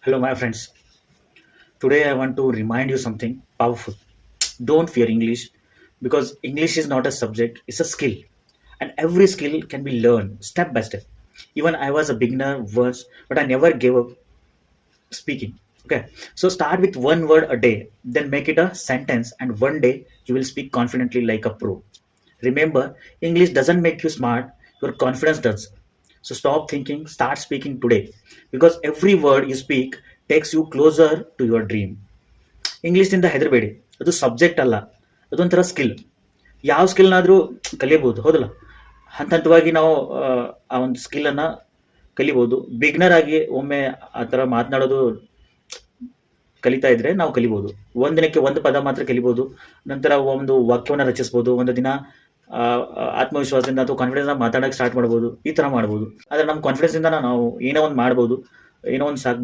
Hello, my friends. Today, I want to remind you something powerful. Don't fear English because English is not a subject, it's a skill. And every skill can be learned step by step. Even I was a beginner once, but I never gave up speaking. Okay, so start with one word a day, then make it a sentence, and one day you will speak confidently like a pro. Remember, English doesn't make you smart, your confidence does. So stop thinking, start speaking today because every word you speak takes you closer to your dream. ಇಂಗ್ಲೀಷ್ನಿಂದ ಹೆದರಬೇಡಿ, ಅದು subject ಅಲ್ಲ, ಅದೊಂಥರ skill. ಯಾವ ಸ್ಕಿಲ್ನಾದರೂ ಕಲಿಯಬಹುದು, ಹೌದಲ್ಲ? ಹಂತ ಹಂತವಾಗಿ ನಾವು ಆ ಒಂದು ಸ್ಕಿಲ್ಲನ್ನು ಕಲಿಬೋದು. ಬಿಗ್ನರ್ ಆಗಿ ಒಮ್ಮೆ ಆ ಥರ ಮಾತನಾಡೋದು ಕಲಿತಾ ಇದ್ರೆ ನಾವು ಕಲಿಬೋದು. ಒಂದಿನಕ್ಕೆ ಒಂದು ಪದ ಮಾತ್ರ ಕಲಿಬೋದು, ನಂತರ ಒಂದು ವಾಕ್ಯವನ್ನು ರಚಿಸ್ಬೋದು. ಒಂದು ದಿನ ಆತ್ಮವಿಶ್ವಾಸದಿಂದ ಅಥವಾ ಕಾನ್ಫಿಡೆನ್ಸ್ ಮಾತಾಡೋಕ್ಕೆ ಸ್ಟಾರ್ಟ್ ಮಾಡ್ಬೋದು. ಈ ಥರ ಮಾಡ್ಬೋದು. ಆದರೆ ನಮ್ಮ ಕಾನ್ಫಿಡೆನ್ಸಿಂದ ನಾವು ಏನೋ ಒಂದು ಮಾಡ್ಬೋದು, ಏನೋ ಒಂದು ಸಾಕ್ಬೋದು.